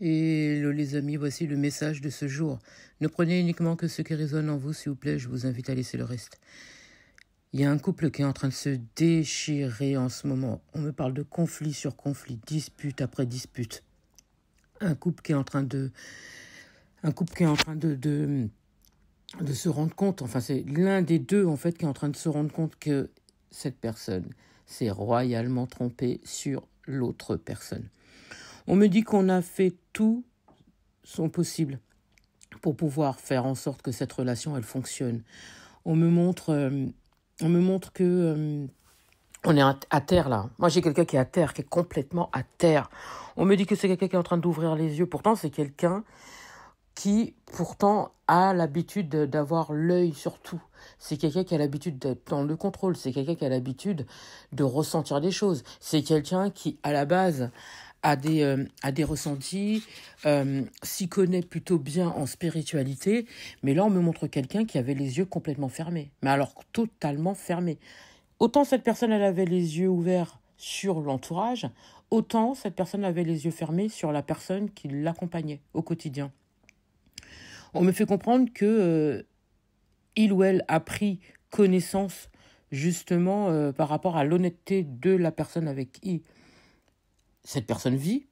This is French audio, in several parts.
Hello les amis, voici le message de ce jour. Ne prenez uniquement que ce qui résonne en vous, s'il vous plaît, je vous invite à laisser le reste. Il y a un couple qui est en train de se déchirer en ce moment. On me parle de conflit sur conflit, dispute après dispute. Un couple qui est en train de se rendre compte, enfin c'est l'un des deux en fait qui est en train de se rendre compte que cette personne s'est royalement trompée sur l'autre personne. On me dit qu'on a fait tout son possible pour pouvoir faire en sorte que cette relation elle fonctionne. On me montre que on est à terre là. Moi j'ai quelqu'un qui est à terre, qui est complètement à terre. On me dit que c'est quelqu'un qui est en train d'ouvrir les yeux. Pourtant c'est quelqu'un qui pourtant a l'habitude d'avoir l'œil sur tout. C'est quelqu'un qui a l'habitude d'être dans le contrôle. C'est quelqu'un qui a l'habitude de ressentir des choses. C'est quelqu'un qui à la base a des ressentis, s'y connaît plutôt bien en spiritualité, mais là on me montre quelqu'un qui avait les yeux complètement fermés, mais alors totalement fermés. Autant cette personne elle avait les yeux ouverts sur l'entourage, autant cette personne avait les yeux fermés sur la personne qui l'accompagnait au quotidien. On me fait comprendre que il ou elle a pris connaissance justement par rapport à l'honnêteté de la personne avec qui cette personne vit,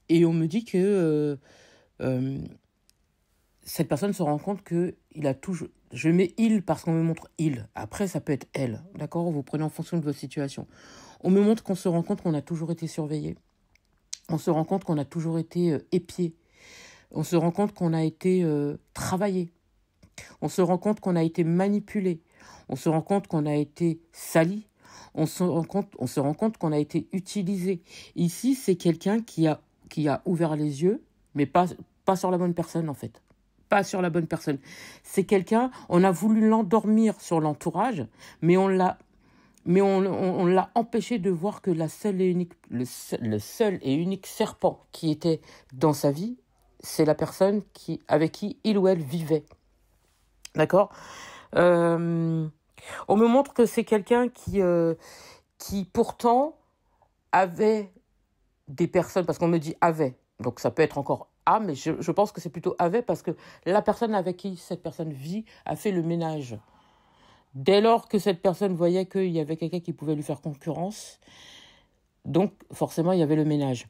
et on me dit que cette personne se rend compte que il a toujours... Je mets il parce qu'on me montre il. Après, ça peut être elle. D'accord ? Vous prenez en fonction de votre situation. On me montre qu'on se rend compte qu'on a toujours été surveillé. On se rend compte qu'on a toujours été épié. On se rend compte qu'on a été travaillé. On se rend compte qu'on a été manipulé. On se rend compte qu'on a été sali. On se rend compte qu'on a été utilisé. Ici, c'est quelqu'un qui a ouvert les yeux, mais pas sur la bonne personne, en fait. Pas sur la bonne personne. C'est quelqu'un, on a voulu l'endormir sur l'entourage, mais on l'a empêché de voir que le seul et unique serpent qui était dans sa vie, c'est la personne avec qui il ou elle vivait. D'accord ? On me montre que c'est quelqu'un qui pourtant avait des personnes, parce qu'on me dit avait, donc ça peut être encore a, mais je pense que c'est plutôt avait, parce que la personne avec qui cette personne vit a fait le ménage. Dès lors que cette personne voyait qu'il y avait quelqu'un qui pouvait lui faire concurrence, donc forcément il y avait le ménage.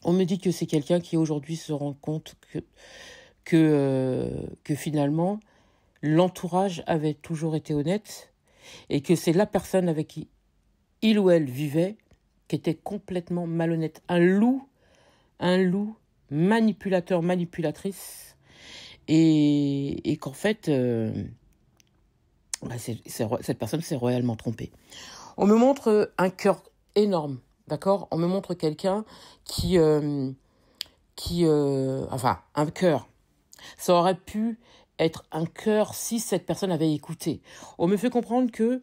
On me dit que c'est quelqu'un qui aujourd'hui se rend compte que finalement l'entourage avait toujours été honnête et que c'est la personne avec qui il ou elle vivait qui était complètement malhonnête. Un loup manipulateur, manipulatrice, et qu'en fait, cette personne s'est royalement trompée. On me montre un cœur énorme, d'accord ? On me montre quelqu'un enfin, un cœur. Ça aurait pu être un cœur si cette personne avait écouté. On me fait comprendre que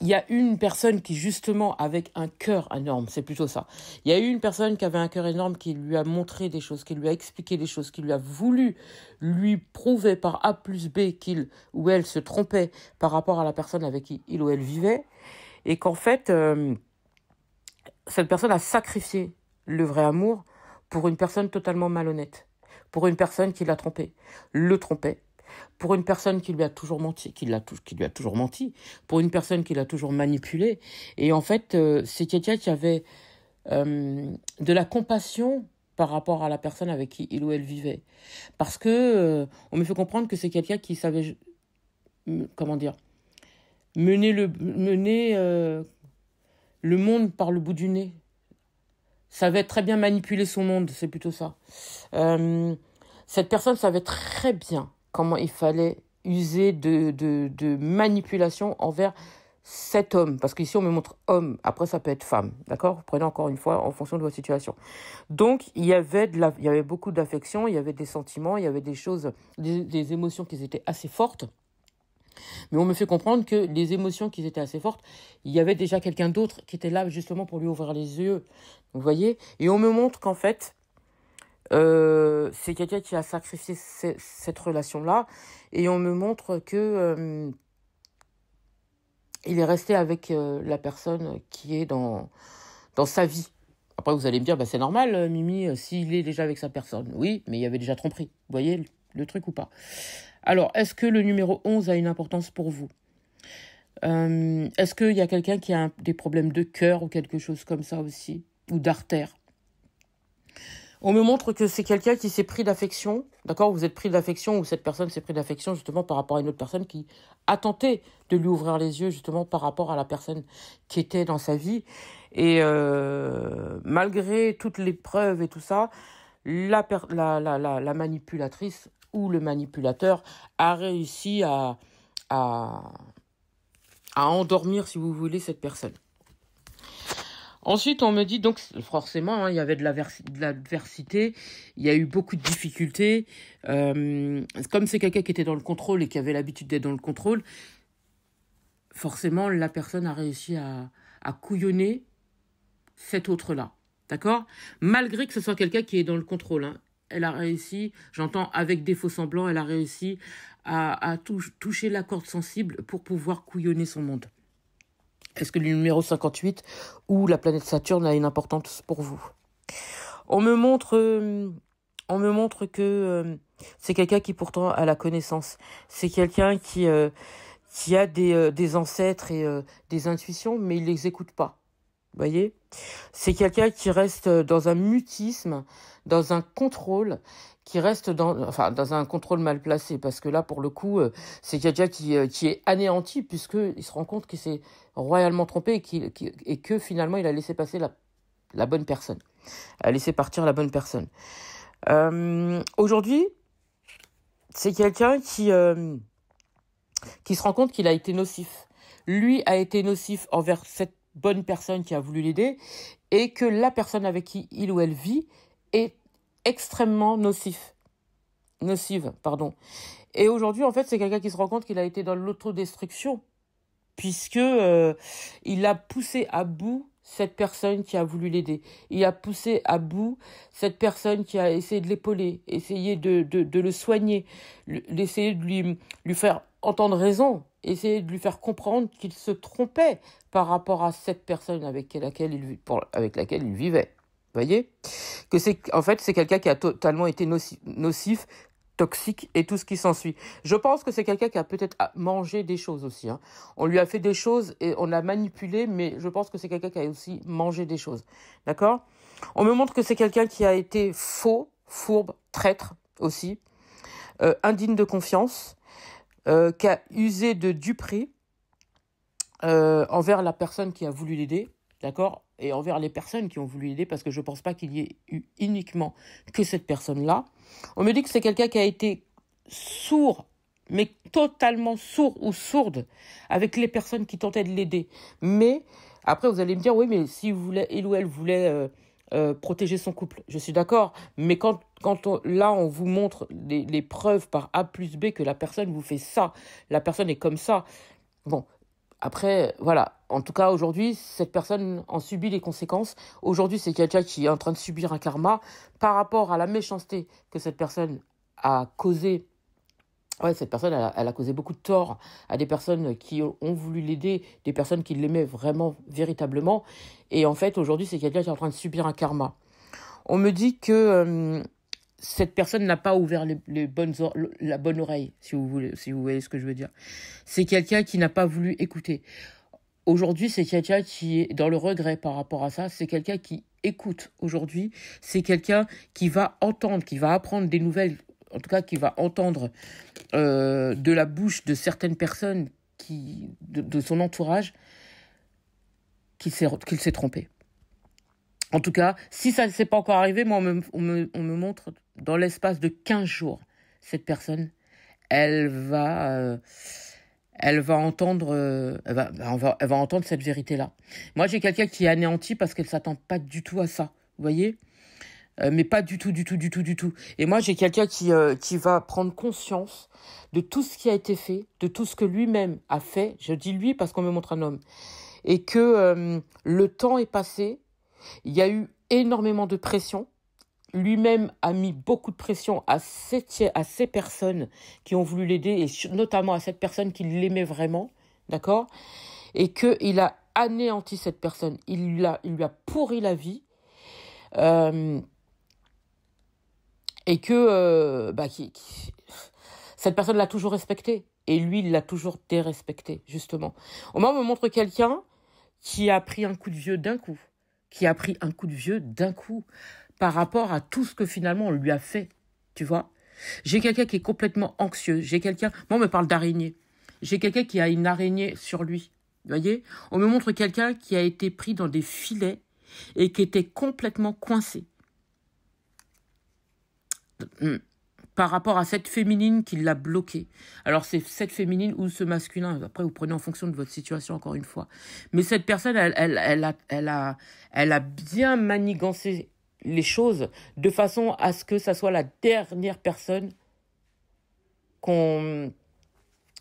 il y a une personne qui, justement, avec un cœur énorme, c'est plutôt ça. Il y a eu une personne qui avait un cœur énorme, qui lui a montré des choses, qui lui a expliqué des choses, qui lui a voulu lui prouver par A plus B qu'il ou elle se trompait par rapport à la personne avec qui il ou elle vivait, et qu'en fait, cette personne a sacrifié le vrai amour pour une personne totalement malhonnête, pour une personne qui l'a trompé, le trompait, pour une personne qui lui a toujours menti, qui lui a toujours menti, pour une personne qui l'a toujours manipulé. Et en fait, c'est quelqu'un qui avait de la compassion par rapport à la personne avec qui il ou elle vivait. Parce que on me fait comprendre que c'est quelqu'un qui savait, mener le monde par le bout du nez. Savait très bien manipuler son monde, c'est plutôt ça. Cette personne savait très bien comment il fallait user de manipulation envers cet homme. Parce qu'ici, on me montre homme. Après, ça peut être femme. D'accord ? Vous prenez encore une fois en fonction de votre situation. Donc, il y avait beaucoup d'affection, il y avait des sentiments, il y avait des choses, des émotions qui étaient assez fortes. Mais on me fait comprendre que les émotions qui étaient assez fortes, il y avait déjà quelqu'un d'autre qui était là justement pour lui ouvrir les yeux. Vous voyez ? Et on me montre qu'en fait, c'est quelqu'un qui a sacrifié cette relation-là, et on me montre que il est resté avec la personne qui est dans sa vie. Après, vous allez me dire, bah, c'est normal, Mimi, s'il est déjà avec sa personne. Oui, mais il y avait déjà tromperie. Vous voyez le truc ou pas? Alors, est-ce que le numéro 11 a une importance pour vous? Est-ce qu'il y a quelqu'un qui a des problèmes de cœur ou quelque chose comme ça aussi? Ou d'artère? On me montre que c'est quelqu'un qui s'est pris d'affection, d'accord? Vous êtes pris d'affection ou cette personne s'est pris d'affection justement par rapport à une autre personne qui a tenté de lui ouvrir les yeux justement par rapport à la personne qui était dans sa vie. Et malgré toutes les preuves et tout ça, la manipulatrice ou le manipulateur a réussi à endormir, si vous voulez, cette personne. Ensuite, on me dit, donc forcément, il y avait de l'adversité, il y a eu beaucoup de difficultés. Comme c'est quelqu'un qui était dans le contrôle et qui avait l'habitude d'être dans le contrôle, forcément, la personne a réussi à couillonner cet autre-là. D'accord? Malgré que ce soit quelqu'un qui est dans le contrôle, hein. Elle a réussi, j'entends avec des faux semblants, elle a réussi à toucher la corde sensible pour pouvoir couillonner son monde. Est-ce que le numéro 58 ou la planète Saturne a une importance pour vous? On me montre que c'est quelqu'un qui pourtant a la connaissance. C'est quelqu'un qui a des ancêtres et des intuitions, mais il les écoute pas. Vous voyez? C'est quelqu'un qui reste dans un mutisme, dans un contrôle, qui reste dans un contrôle mal placé, parce que là, pour le coup, c'est quelqu'un qui est anéanti, puisqu'il se rend compte qu'il s'est royalement trompé et que finalement, il a laissé passer la bonne personne. A laissé partir la bonne personne. Aujourd'hui, c'est quelqu'un qui se rend compte qu'il a été nocif. Lui a été nocif envers cette bonne personne qui a voulu l'aider, et que la personne avec qui il ou elle vit est extrêmement nocive, pardon. Et aujourd'hui, en fait, c'est quelqu'un qui se rend compte qu'il a été dans l'autodestruction, puisque il a poussé à bout cette personne qui a voulu l'aider. Il a poussé à bout cette personne qui a essayé de l'épauler, essayé de le soigner, essayer de lui faire entendre raison, essayer de lui faire comprendre qu'il se trompait par rapport à cette personne avec laquelle il vivait. Vous voyez? En fait, c'est quelqu'un qui a totalement été nocif, toxique et tout ce qui s'ensuit. Je pense que c'est quelqu'un qui a peut-être mangé des choses aussi, hein. On lui a fait des choses et on l'a manipulé, mais je pense que c'est quelqu'un qui a aussi mangé des choses. D'accord? On me montre que c'est quelqu'un qui a été faux, fourbe, traître aussi, indigne de confiance, qui a usé de duperie envers la personne qui a voulu l'aider, d'accord, et envers les personnes qui ont voulu l'aider, parce que je pense pas qu'il y ait eu uniquement que cette personne-là. On me dit que c'est quelqu'un qui a été sourd, mais totalement sourd ou sourde avec les personnes qui tentaient de l'aider. Mais après, vous allez me dire, oui, mais si il ou elle voulait protéger son couple, je suis d'accord. Mais quand on vous montre les preuves par A plus B que la personne vous fait ça, la personne est comme ça. Bon, après, voilà. En tout cas, aujourd'hui, cette personne en subit les conséquences. Aujourd'hui, c'est quelqu'un qui est en train de subir un karma par rapport à la méchanceté que cette personne a causé. Ouais, cette personne, elle a causé beaucoup de tort à des personnes qui ont voulu l'aider, des personnes qui l'aimaient vraiment, véritablement. Et en fait, aujourd'hui, c'est quelqu'un qui est en train de subir un karma. On me dit que cette personne n'a pas ouvert la bonne oreille, si vous voyez ce que je veux dire. C'est quelqu'un qui n'a pas voulu écouter. Aujourd'hui, c'est quelqu'un qui est dans le regret par rapport à ça. C'est quelqu'un qui écoute aujourd'hui. C'est quelqu'un qui va entendre, qui va apprendre des nouvelles, en tout cas qui va entendre de la bouche de certaines personnes de son entourage qu'il s'est trompé. En tout cas, si ça ne s'est pas encore arrivé, moi, on me montre dans l'espace de 15 jours, cette personne, elle va entendre, elle va entendre cette vérité-là. Moi, j'ai quelqu'un qui est anéanti parce qu'elle s'attend pas du tout à ça, vous voyez, mais pas du tout. Et moi, j'ai quelqu'un qui va prendre conscience de tout ce qui a été fait, de tout ce que lui-même a fait. Je dis lui parce qu'on me montre un homme, et que le temps est passé. Il y a eu énormément de pression. Lui-même a mis beaucoup de pression à ces personnes qui ont voulu l'aider, et notamment à cette personne qui l'aimait vraiment, d'accord? Et qu'il a anéanti cette personne. Il lui a pourri la vie. Euh, et que cette personne l'a toujours respecté. Et lui, il l'a toujours dérespecté, justement. Moi, on me montre quelqu'un qui a pris un coup de vieux d'un coup. Qui a pris un coup de vieux d'un coup par rapport à tout ce que finalement on lui a fait. Tu vois? J'ai quelqu'un qui est complètement anxieux. J'ai quelqu'un... Moi, on me parle d'araignée. J'ai quelqu'un qui a une araignée sur lui. Vous voyez? On me montre quelqu'un qui a été pris dans des filets et qui était complètement coincé. Par rapport à cette féminine qui l'a bloqué. Alors, c'est cette féminine ou ce masculin. Après, vous prenez en fonction de votre situation, encore une fois. Mais cette personne, elle a bien manigancé les choses de façon à ce que ça soit la dernière personne qu'on...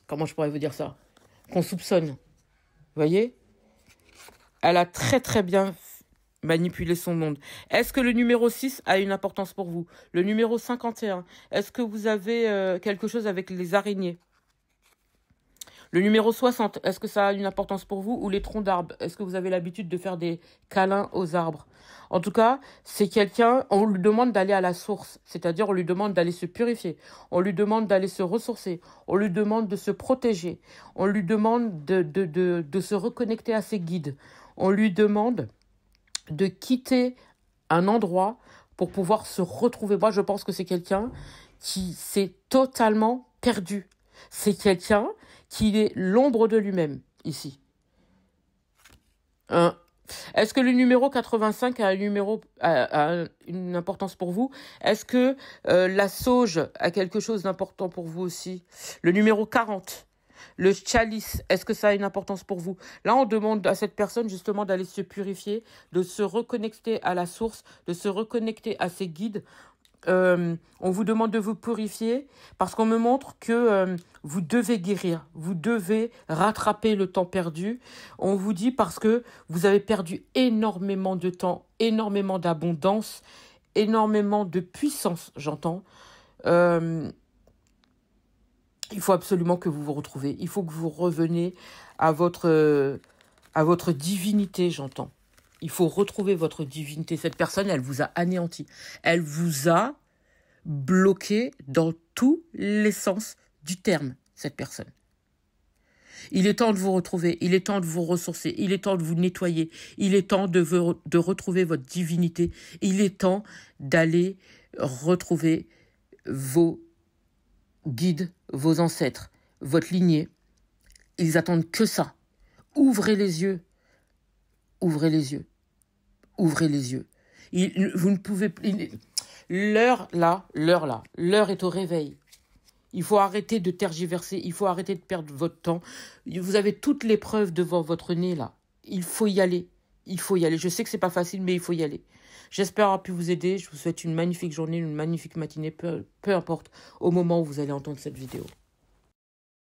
Comment je pourrais vous dire ça? Qu'on soupçonne. Vous voyez? Elle a très très bien manipulé son monde. Est-ce que le numéro 6 a une importance pour vous? Le numéro 51, est-ce que vous avez quelque chose avec les araignées? Le numéro 60, est-ce que ça a une importance pour vous? Ou les troncs d'arbres? Est-ce que vous avez l'habitude de faire des câlins aux arbres? En tout cas, c'est quelqu'un, on lui demande d'aller à la source. C'est-à-dire, on lui demande d'aller se purifier. On lui demande d'aller se ressourcer. On lui demande de se protéger. On lui demande de se reconnecter à ses guides. On lui demande de quitter un endroit pour pouvoir se retrouver. Moi, je pense que c'est quelqu'un qui s'est totalement perdu. C'est quelqu'un qui est l'ombre de lui-même, ici. Est-ce que le numéro 85 a une importance pour vous? Est-ce que la sauge a quelque chose d'important pour vous aussi? Le numéro 40, le chalice, est-ce que ça a une importance pour vous? Là, on demande à cette personne justement d'aller se purifier, de se reconnecter à la source, de se reconnecter à ses guides. On vous demande de vous purifier parce qu'on me montre que vous devez guérir, vous devez rattraper le temps perdu. On vous dit parce que vous avez perdu énormément de temps, énormément d'abondance, énormément de puissance, j'entends. Il faut absolument que vous vous retrouviez. Il faut que vous reveniez à votre divinité, j'entends. Il faut retrouver votre divinité. Cette personne, elle vous a anéanti. Elle vous a bloqué dans tous les sens du terme, cette personne. Il est temps de vous retrouver. Il est temps de vous ressourcer. Il est temps de vous nettoyer. Il est temps de retrouver votre divinité. Il est temps d'aller retrouver vos guides, vos ancêtres, votre lignée. Ils attendent que ça. Ouvrez les yeux. Ouvrez les yeux. Ouvrez les yeux. Vous ne pouvez... L'heure est au réveil. Il faut arrêter de tergiverser, il faut arrêter de perdre votre temps. Vous avez toutes les preuves devant votre nez, là. Il faut y aller. Il faut y aller. Je sais que c'est pas facile, mais il faut y aller. J'espère avoir pu vous aider. Je vous souhaite une magnifique journée, une magnifique matinée, peu importe au moment où vous allez entendre cette vidéo.